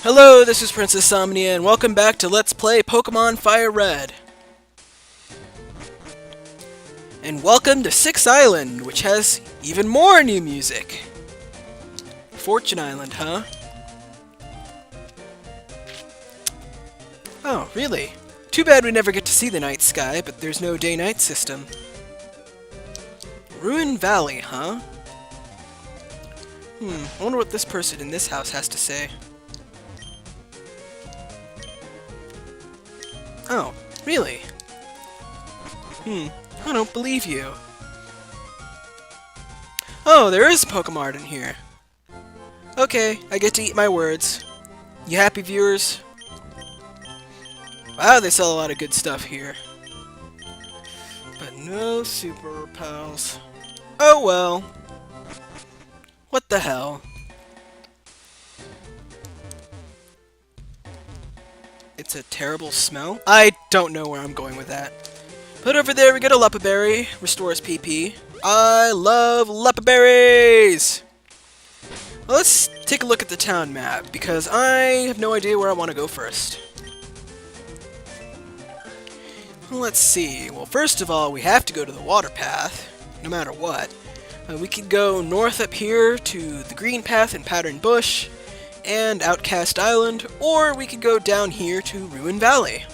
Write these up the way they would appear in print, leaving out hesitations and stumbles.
Hello, this is Princess Somnia, and welcome back to Let's Play Pokemon FireRed. And welcome to Six Island, which has even more new music. Fortune Island, huh? Oh, really? Too bad we never get to see the night sky, but there's no day-night system. Ruin Valley, huh? I wonder what this person in this house has to say. Oh, really? I don't believe you. Oh, there is Pokemon in here. Okay, I get to eat my words. You happy, viewers? Wow, they sell a lot of good stuff here. But no super repels. Oh well. What the hell? It's a terrible smell? I don't know where I'm going with that. But over there we get a Leppa Berry. Restores PP. I love Leppa Berries! Well, let's take a look at the town map, because I have no idea where I want to go first. Well, let's see. Well, first of all, we have to go to the water path, no matter what. We could go north up here to the green path in Pattern Bush and Outcast Island, or we could go down here to Ruin Valley.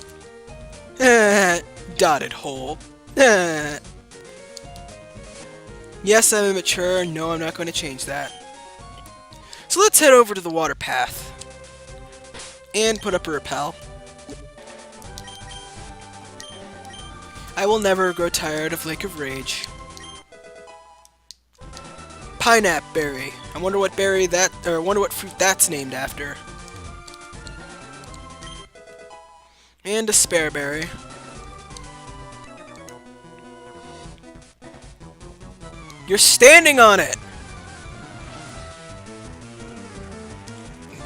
Dotted hole. Yes, I'm immature. No, I'm not going to change that. So let's head over to the water path and put up a repel. I will never grow tired of Lake of Rage. Pineapple berry. I wonder what berry that, or I wonder what fruit that's named after. And a spare berry. You're standing on it!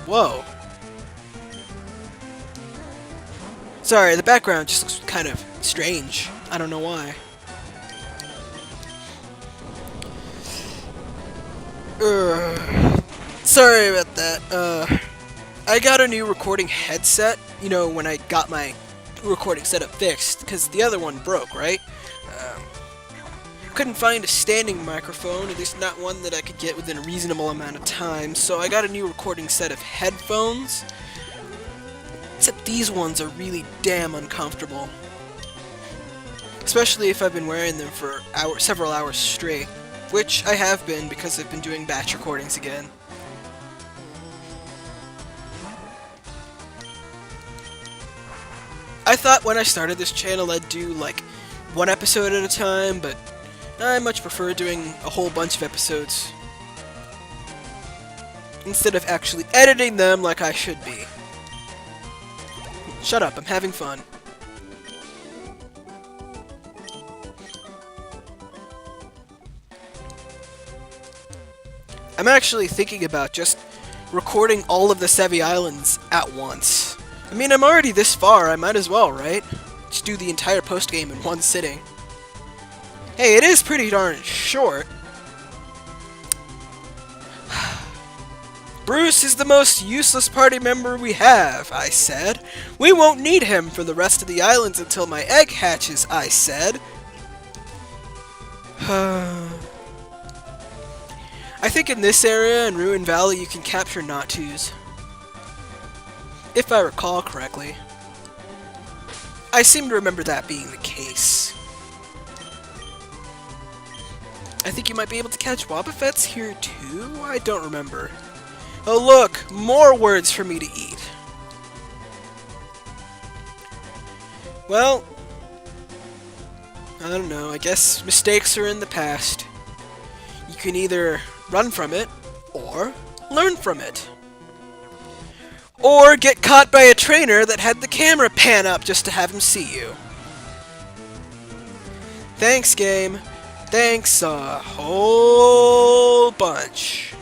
Whoa. Sorry, the background just looks kind of strange. I don't know why. Sorry about that. I got a new recording headset, you know, when I got my recording setup fixed, because the other one broke, right? Couldn't find a standing microphone, at least not one that I could get within a reasonable amount of time, so I got a new recording set of headphones. Except these ones are really damn uncomfortable. Especially if I've been wearing them for several hours straight. Which I have been, because I've been doing batch recordings again. I thought when I started this channel I'd do like one episode at a time, but I much prefer doing a whole bunch of episodes instead of actually editing them like I should be. Shut up, I'm having fun. I'm actually thinking about just recording all of the Sevi Islands at once. I mean, I'm already this far, I might as well, right? Just do the entire post-game in one sitting. Hey, it is pretty darn short. Bruce is the most useless party member we have, I said. We won't need him for the rest of the islands until my egg hatches, I said. I think in this area, in Ruin Valley, you can capture Natus. If I recall correctly. I seem to remember that being the case. I think you might be able to catch Wobbuffets here too? I don't remember. Oh look! More words for me to eat! Well, I don't know, I guess mistakes are in the past. You can either run from it, or learn from it. Or get caught by a trainer that had the camera pan up just to have him see you. Thanks, game. Thanks a whole bunch.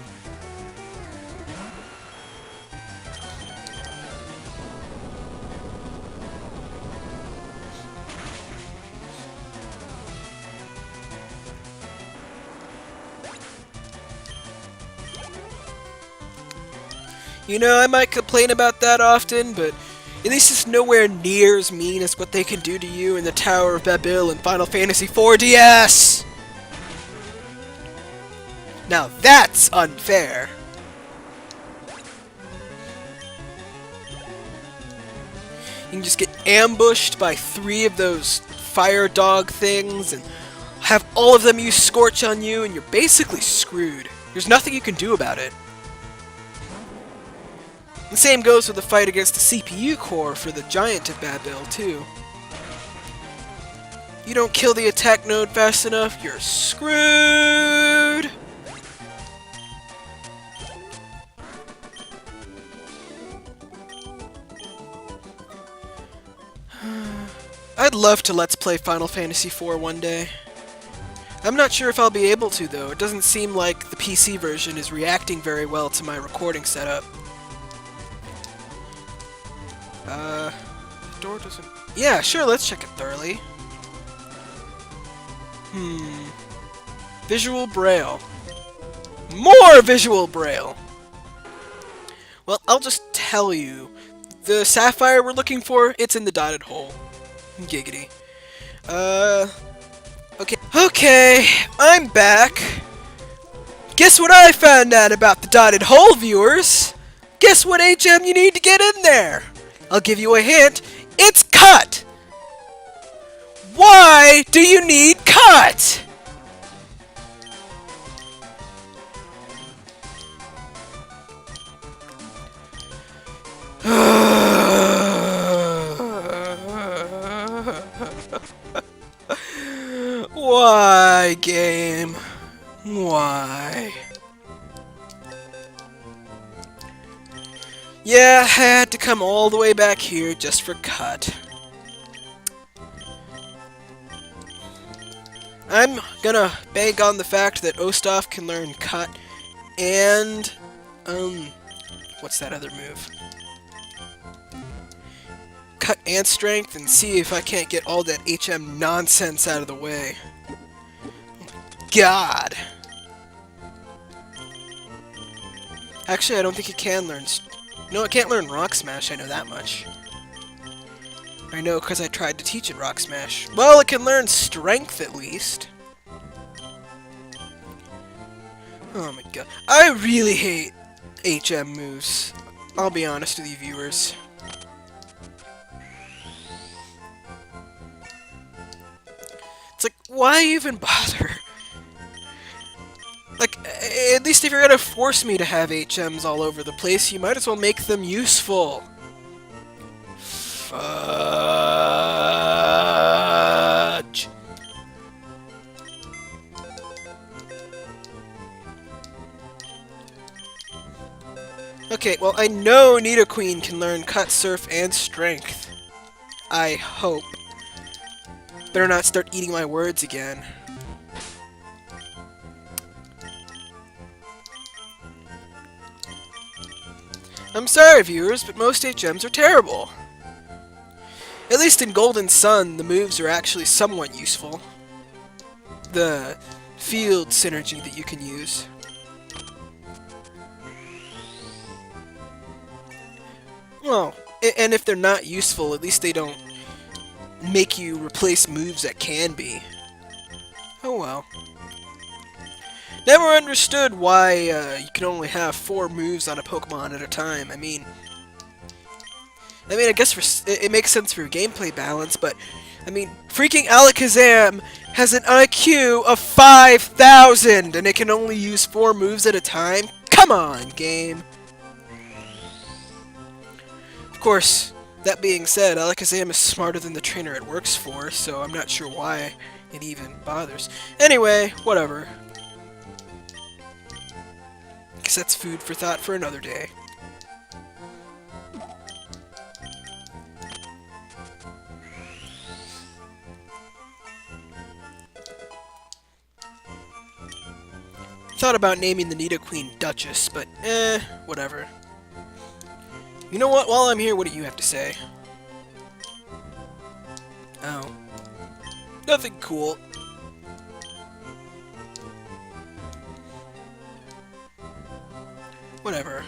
You know, I might complain about that often, but at least it's nowhere near as mean as what they can do to you in the Tower of Babel in Final Fantasy IV DS! Now that's unfair! You can just get ambushed by 3 of those fire dog things and have all of them use Scorch on you, and you're basically screwed. There's nothing you can do about it. The same goes with the fight against the CPU core for the Giant of Babel, too. You don't kill the attack node fast enough, you're screwed! I'd love to Let's Play Final Fantasy IV one day. I'm not sure if I'll be able to, though. It doesn't seem like the PC version is reacting very well to my recording setup. The door doesn't... Yeah, sure, let's check it thoroughly. Visual Braille. More Visual Braille! Well, I'll just tell you. The Sapphire we're looking for, it's in the dotted hole. Giggity. Okay, I'm back. Guess what I found out about the dotted hole, viewers? Guess what HM you need to get in there? I'll give you a hint. It's cut! Why do you need cut? Why, game? Why? Yeah, I had to come all the way back here just for cut. I'm gonna bank on the fact that Ostaf can learn cut and, what's that other move? Cut and strength, and see if I can't get all that HM nonsense out of the way. God! Actually, I don't think it can learn... No, it can't learn Rock Smash, I know that much. I know because I tried to teach it Rock Smash. Well, it can learn Strength, at least. Oh my god. I really hate HM moves. I'll be honest with you, viewers. It's like, why even bother? Like, at least if you're gonna force me to have HMs all over the place, you might as well make them useful. Fudge. Okay, well, I know Nidoqueen can learn Cut, Surf, and Strength. I hope. Better not start eating my words again. I'm sorry, viewers, but most HMs are terrible. At least in Golden Sun, the moves are actually somewhat useful. The field synergy that you can use. Well, and if they're not useful, at least they don't make you replace moves that can be. Oh well. Never understood why you can only have 4 moves on a Pokemon at a time. I mean, I guess it makes sense for gameplay balance, but I mean, freaking Alakazam has an IQ of 5,000, and it can only use 4 moves at a time. Come on, game. Of course, that being said, Alakazam is smarter than the trainer it works for, so I'm not sure why it even bothers. Anyway, whatever. Guess that's food for thought for another day. Thought about naming the Nidoqueen Duchess, but whatever. You know what? While I'm here, what do you have to say? Oh. Nothing cool. Whatever.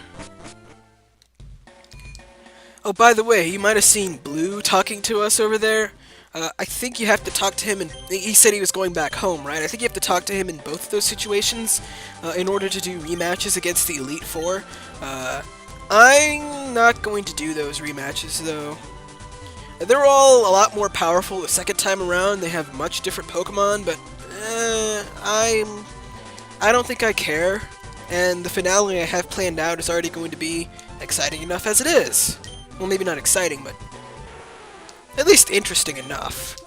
Oh, by the way, you might have seen Blue talking to us over there. I think you have to talk to him, and he said he was going back home, right? I think you have to talk to him in both of those situations in order to do rematches against the Elite Four. I'm not going to do those rematches, though. They're all a lot more powerful the second time around. They have much different Pokemon, but I don't think I care. And the finale I have planned out is already going to be exciting enough as it is. Well, maybe not exciting, but at least interesting enough.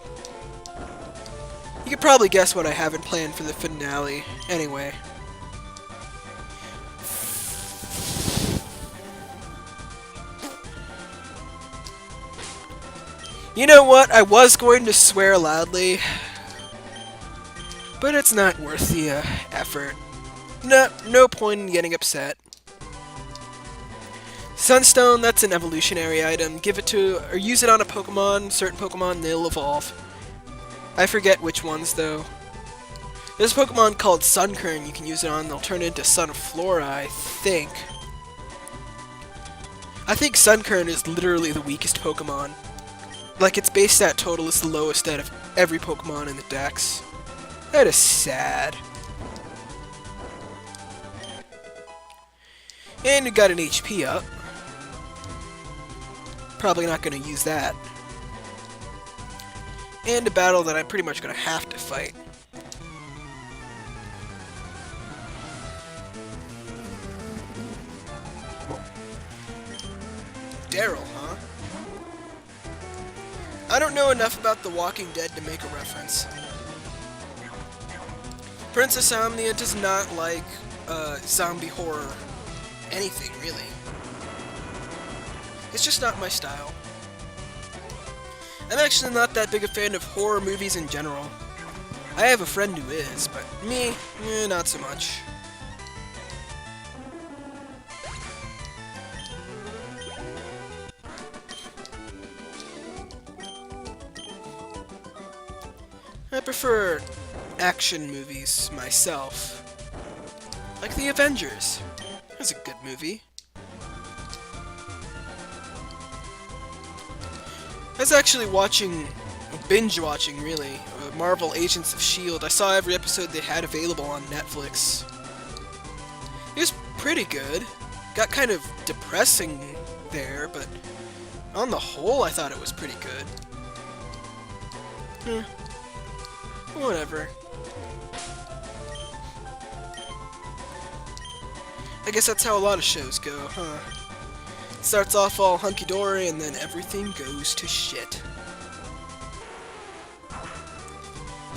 You could probably guess what I haven't planned for the finale, anyway. You know what? I was going to swear loudly, but it's not worth the effort. No point in getting upset. Sunstone, that's an evolutionary item. Give it to, or use it on a Pokemon, certain Pokemon, they'll evolve. I forget which ones, though. There's a Pokemon called Sunkern you can use it on, they'll turn into Sunflora, I think. I think Sunkern is literally the weakest Pokemon. Like, its base stat total is the lowest out of every Pokemon in the Dex. That is sad. And you got an HP up. Probably not going to use that. And a battle that I'm pretty much going to have to fight. Daryl, huh? I don't know enough about The Walking Dead to make a reference. Princess Omnia does not like zombie horror. Anything, really. It's just not my style. I'm actually not that big a fan of horror movies in general. I have a friend who is, but me, not so much. I prefer action movies myself. Like The Avengers. That's a good movie. I was actually binge-watching, really, Marvel Agents of S.H.I.E.L.D. I saw every episode they had available on Netflix. It was pretty good. Got kind of depressing there, but on the whole, I thought it was pretty good. Whatever. I guess that's how a lot of shows go, huh? Starts off all hunky-dory, and then everything goes to shit.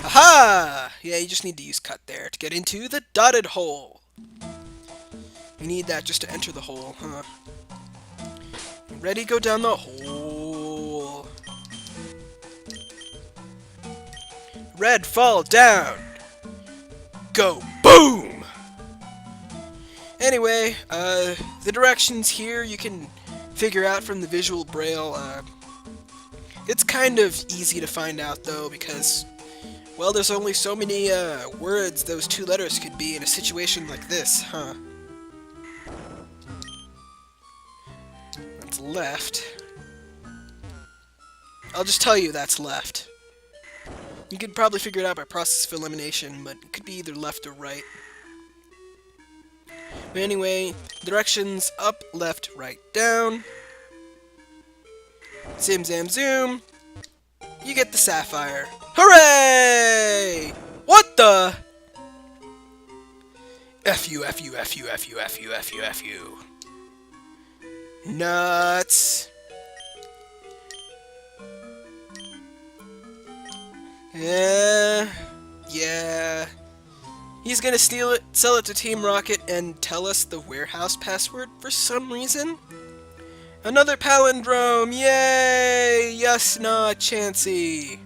Haha! Yeah, you just need to use cut there to get into the dotted hole. You need that just to enter the hole, huh? Ready, go down the hole. Red, fall down. Go boom! Anyway, the directions here you can figure out from the visual braille. It's kind of easy to find out, though, because, well, there's only so many words those two letters could be in a situation like this, huh? That's left. I'll just tell you that's left. You could probably figure it out by process of elimination, but it could be either left or right. But anyway, directions up, left, right, down. Zim, zam, zoom. You get the Sapphire. Hooray! What the? F you, F you, F you, F you, F you, F you, F you. Nuts. Yeah. He's gonna steal it, sell it to Team Rocket, and tell us the warehouse password for some reason? Another palindrome! Yay! Yes, nah, Chansey!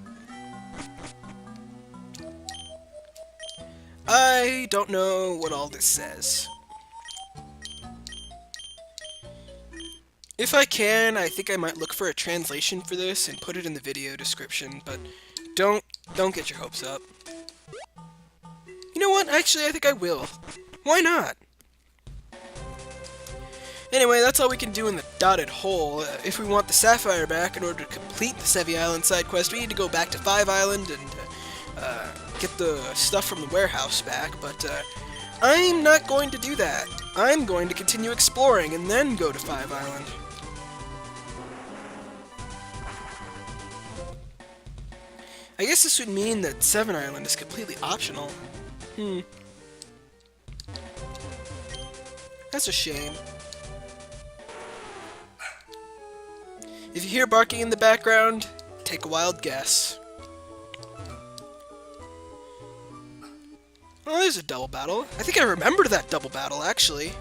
I don't know what all this says. If I can, I think I might look for a translation for this and put it in the video description, but don't get your hopes up. You know what? Actually, I think I will. Why not? Anyway, that's all we can do in the dotted hole. If we want the Sapphire back in order to complete the Sevi Island side quest, we need to go back to 5 Island and get the stuff from the warehouse back, but I'm not going to do that. I'm going to continue exploring and then go to 5 Island. I guess this would mean that 7 Island is completely optional. That's a shame. If you hear barking in the background, take a wild guess. Oh, there's a double battle. I think I remember that double battle, actually.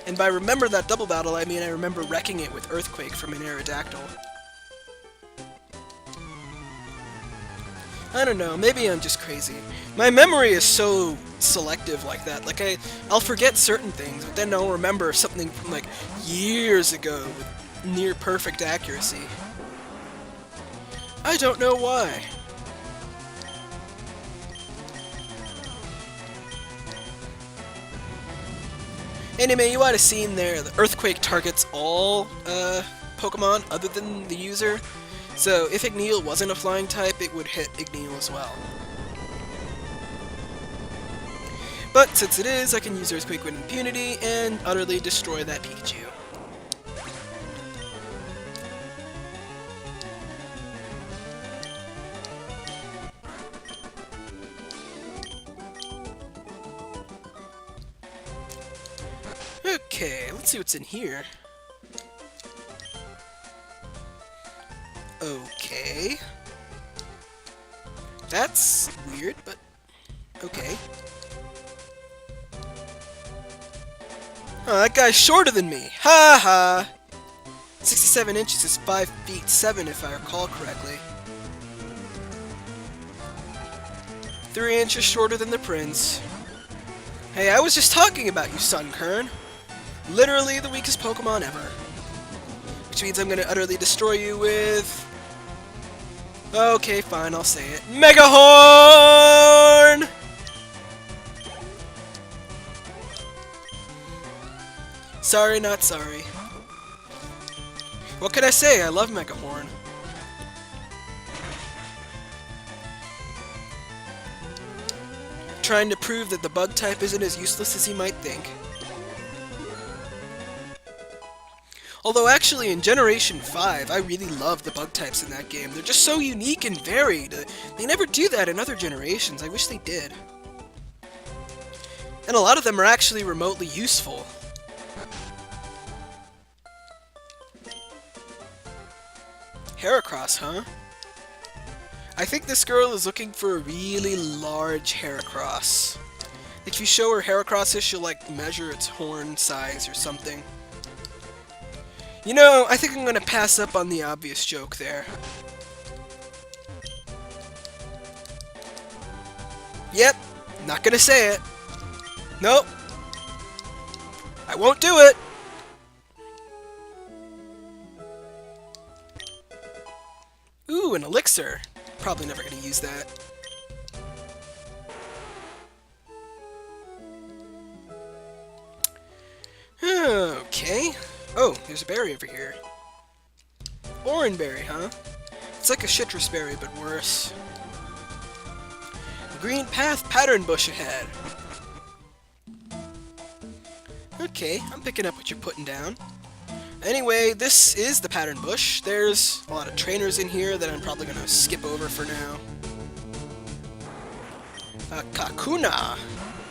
And by remember that double battle, I mean I remember wrecking it with Earthquake from an Aerodactyl. I don't know, maybe I'm just crazy. My memory is so selective like that. Like, I'll forget certain things, but then I'll remember something from, like, years ago with near perfect accuracy. I don't know why. Anyway, you might have seen there, the Earthquake targets all Pokemon other than the user. So if Igneel wasn't a flying type, it would hit Igneel as well. But since it is, I can use Earthquake with impunity and utterly destroy that Pikachu. Okay, let's see what's in here. Okay. That's weird, but okay. Oh, that guy's shorter than me. Ha ha! 67 inches is 5 feet 7 if I recall correctly. 3 inches shorter than the prince. Hey, I was just talking about you, Sunkern. Literally the weakest Pokemon ever. Which means I'm gonna utterly destroy you with... Okay, fine, I'll say it. Mega Horn! Sorry, not sorry. What can I say? I love Mega Horn. Trying to prove that the bug type isn't as useless as you might think. Although actually in Generation 5, I really love the bug types in that game. They're just so unique and varied. They never do that in other generations. I wish they did. And a lot of them are actually remotely useful. Heracross, huh? I think this girl is looking for a really large Heracross. If you show her Heracrosses, she'll like measure its horn size or something. You know, I think I'm gonna pass up on the obvious joke there. Yep, not gonna say it. Nope. I won't do it. Ooh, an elixir. Probably never gonna use that. Okay. Oh, there's a berry over here. Oranberry, huh? It's like a citrus berry, but worse. Green path pattern bush ahead. Okay, I'm picking up what you're putting down. Anyway, this is the pattern bush. There's a lot of trainers in here that I'm probably going to skip over for now. Kakuna!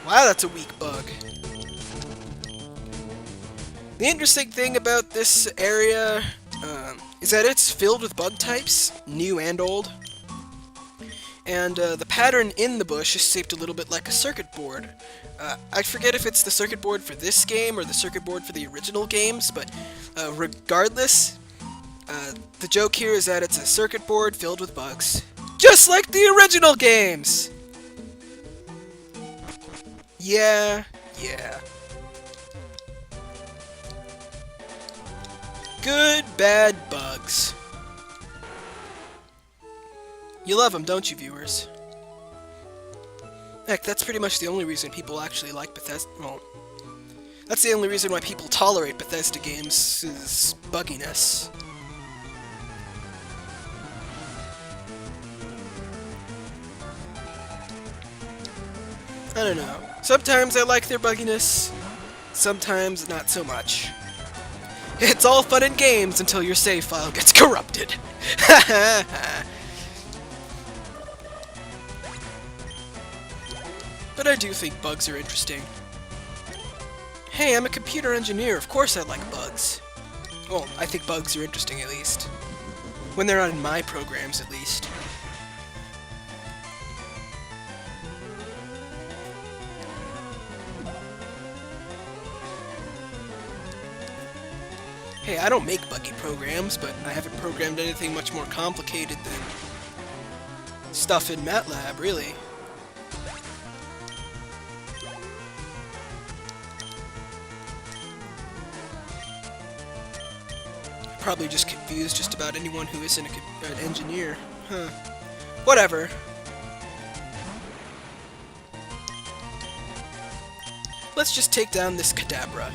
Wow, that's a weak bug. The interesting thing about this area is that it's filled with bug types, new and old. And the pattern in the bush is shaped a little bit like a circuit board. I forget if it's the circuit board for this game or the circuit board for the original games, but regardless, the joke here is that it's a circuit board filled with bugs. Just like the original games! Yeah. Good, bad bugs. You love them, don't you, viewers? Heck, that's pretty much the only reason people actually like Bethesda. Well, That's the only reason why people tolerate Bethesda games, is bugginess. I don't know. Sometimes I like their bugginess, sometimes not so much. It's all fun and games until your save file gets corrupted. But I do think bugs are interesting. Hey, I'm a computer engineer, of course I like bugs. Well, I think bugs are interesting at least. When they're not in my programs, at least. Hey, I don't make buggy programs, but I haven't programmed anything much more complicated than stuff in MATLAB, really. Probably just confuse just about anyone who isn't an engineer. Huh. Whatever. Let's just take down this Kadabra.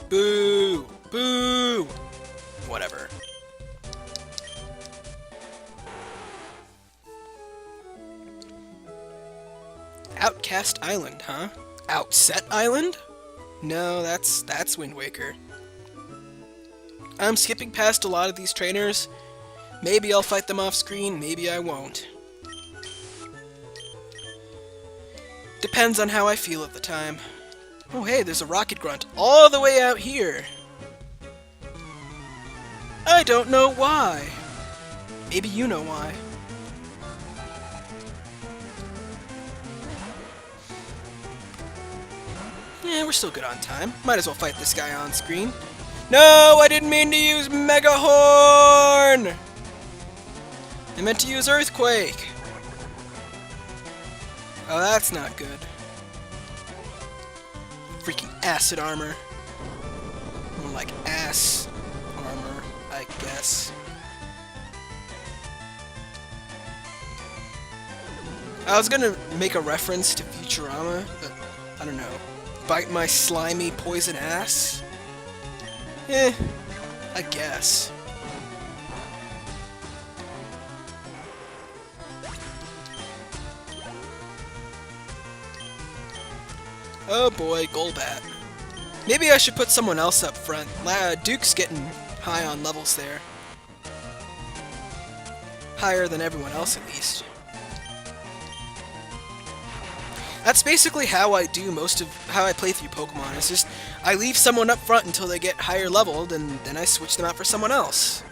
Boo! Boo! Whatever. Outcast Island, huh? Outset Island? No, that's Wind Waker. I'm skipping past a lot of these trainers. Maybe I'll fight them off screen, maybe I won't. Depends on how I feel at the time. Oh hey, there's a rocket grunt all the way out here. I don't know why. Maybe you know why. Yeah, we're still good on time. Might as well fight this guy on screen. No, I didn't mean to use Mega Horn! I meant to use Earthquake. Oh, that's not good. Freaking acid armor. More like ass armor, I guess. I was gonna make a reference to Futurama, but I don't know. Bite my slimy poison ass? Eh, I guess. Oh boy, Golbat. Maybe I should put someone else up front. Duke's getting high on levels there. Higher than everyone else, at least. That's basically how I do most of how I play through Pokemon. It's just, I leave someone up front until they get higher leveled, and then I switch them out for someone else.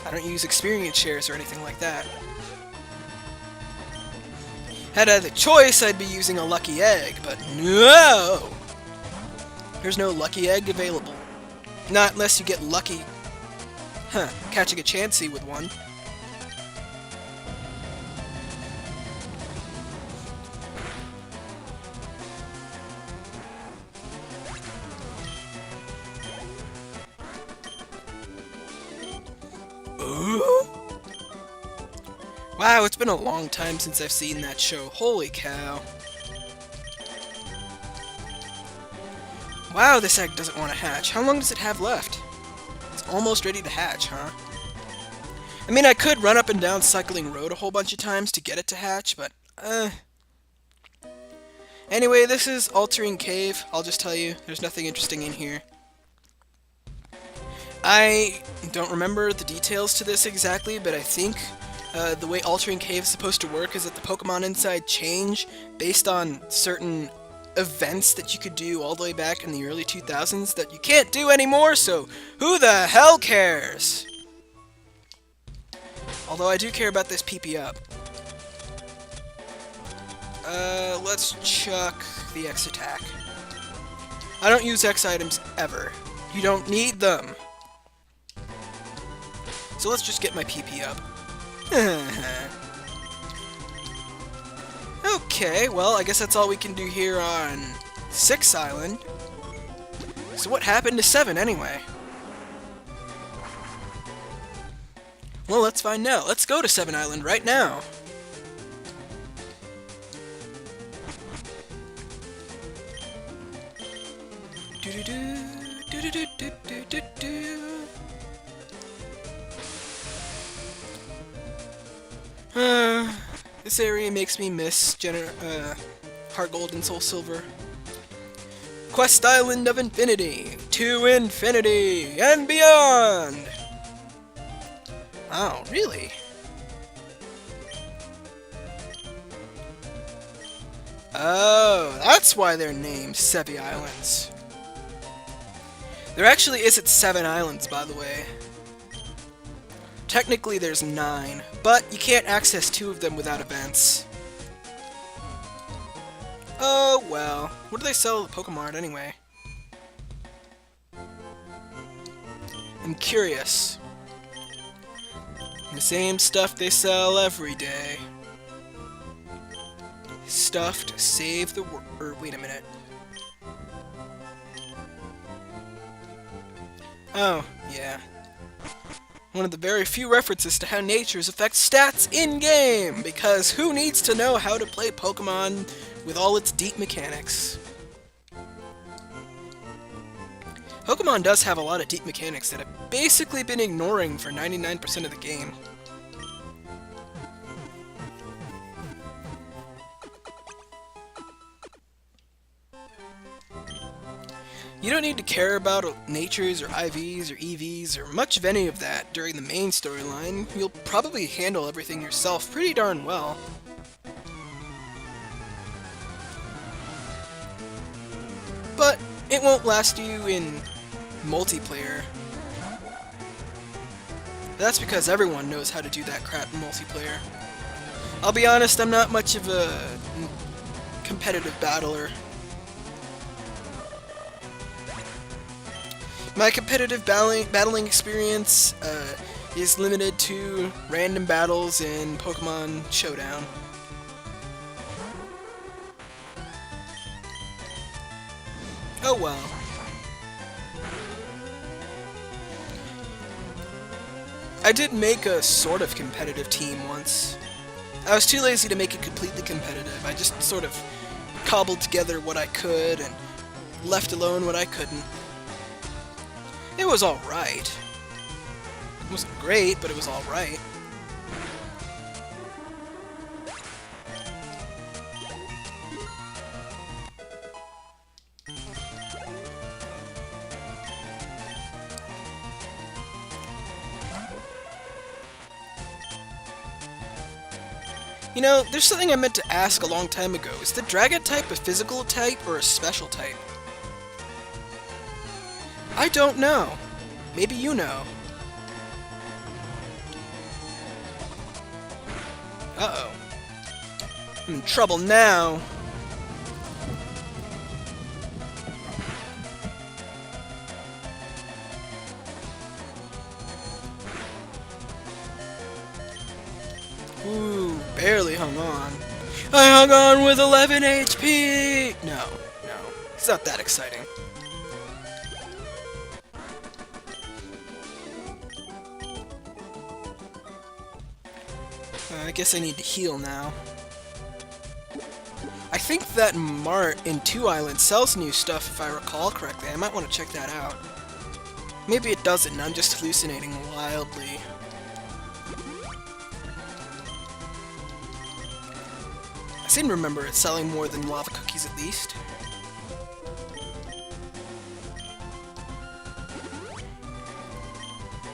I don't use experience shares or anything like that. Had I the choice, I'd be using a Lucky Egg, but no! There's no Lucky Egg available. Not unless you get lucky. Huh, catching a Chansey with one. Wow, it's been a long time since I've seen that show. Holy cow. Wow, this egg doesn't want to hatch. How long does it have left? It's almost ready to hatch, huh? I mean, I could run up and down Cycling Road a whole bunch of times to get it to hatch, but, Anyway, this is Altering Cave. I'll just tell you, there's nothing interesting in here. I don't remember the details to this exactly, but I think the way Altering Cave is supposed to work is that the Pokemon inside change based on certain events that you could do all the way back in the early 2000s that you can't do anymore, so who the hell cares? Although I do care about this PP up. Let's chuck the X attack. I don't use X items ever. You don't need them. So let's just get my PP up. Okay, well, I guess that's all we can do here on 6 Island. So what happened to 7 anyway? Well, let's find out. Let's go to Seven Island right now. This area makes me miss Heart Gold and Soul Silver. Quest Island of Infinity, to infinity and beyond! Oh, really? Oh, that's why they're named Seven Islands. There actually isn't 7 islands, by the way. Technically there's 9, but you can't access 2 of them without events. Oh well, what do they sell at Pokemon anyway? I'm curious. The same stuff they sell every day. Stuff to save the world. Or wait a minute. Oh, yeah. One of the very few references to how natures affect stats in-game, because who needs to know how to play Pokemon with all its deep mechanics? Pokemon does have a lot of deep mechanics that I've basically been ignoring for 99% of the game. You don't need to care about natures or IVs or EVs or much of any of that during the main storyline. You'll probably handle everything yourself pretty darn well. But it won't last you in multiplayer. That's because everyone knows how to do that crap in multiplayer. I'll be honest, I'm not much of a competitive battler. My competitive battling experience is limited to random battles in Pokemon Showdown. Oh well. I did make a sort of competitive team once. I was too lazy to make it completely competitive. I just sort of cobbled together what I could and left alone what I couldn't. It was alright. It wasn't great, but it was alright. You know, there's something I meant to ask a long time ago. Is the Dragon type a physical type or a special type? I don't know. Maybe you know. Uh-oh. I'm in trouble now. Ooh, barely hung on. I hung on with 11 HP! No, it's not that exciting. I guess I need to heal now. I think that Mart in 2 Islands sells new stuff if I recall correctly. I might want to check that out. Maybe it doesn't and I'm just hallucinating wildly. I seem to remember it selling more than lava cookies at least.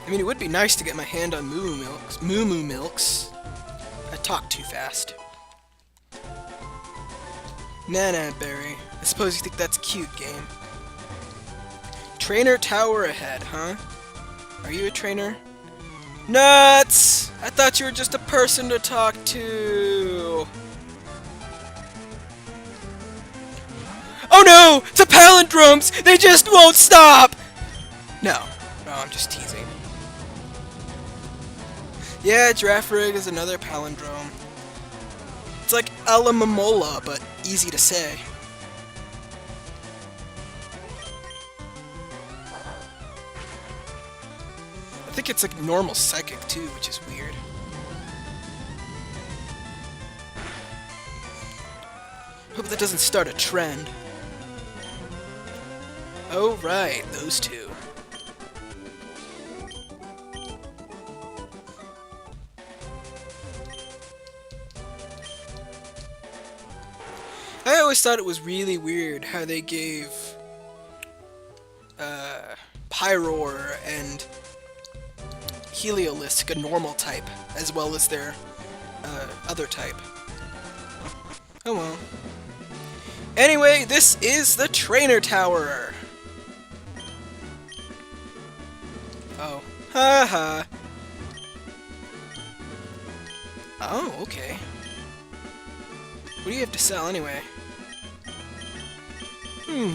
I mean, it would be nice to get my hand on Moo Moo Milks. I talk too fast. Nah, Barry. I suppose you think that's cute, game. Trainer Tower ahead, huh? Are you a trainer? Nuts! I thought you were just a person to talk to. Oh no! The palindromes! They just won't stop! No, I'm just teasing. Yeah, Girafarig is another palindrome. It's like Alamomola, but easy to say. I think it's like normal psychic too, which is weird. Hope that doesn't start a trend. Oh right, those two. I always thought it was really weird how they gave Pyroar and Heliolisk a normal type, as well as their other type. Oh well. Anyway, this is the Trainer Tower! Oh. Haha. Oh, okay. What do you have to sell anyway?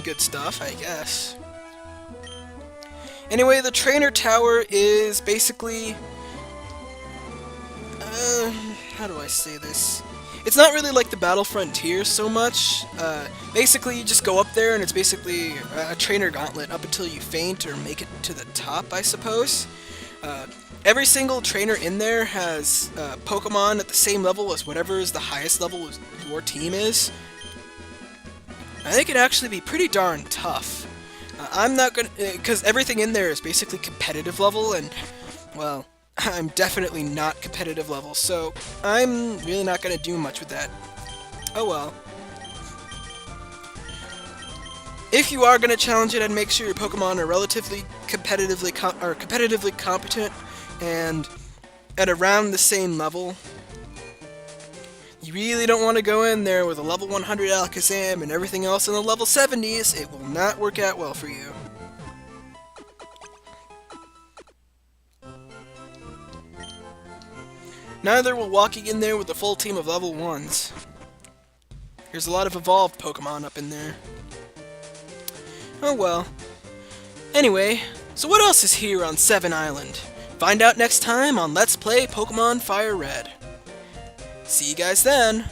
Good stuff, I guess. Anyway, the Trainer Tower is basically... how do I say this? It's not really like the Battle Frontier so much. Basically, you just go up there and it's basically a trainer gauntlet up until you faint or make it to the top, I suppose. Every single trainer in there has Pokemon at the same level as whatever is the highest level your team is. I think it'd actually be pretty darn tough. I'm not gonna... because everything in there is basically competitive level, and, well, I'm definitely not competitive level, so I'm really not gonna do much with that. Oh well. If you are gonna challenge it, I'd make sure your Pokemon are relatively competitively competent and at around the same level. You really don't want to go in there with a level 100 Alakazam and everything else in the level 70s. It will not work out well for you. Neither will walking in there with a full team of level 1s. There's a lot of evolved Pokemon up in there. Oh well. Anyway, so what else is here on 7 Island? Find out next time on Let's Play Pokemon FireRed. See you guys then!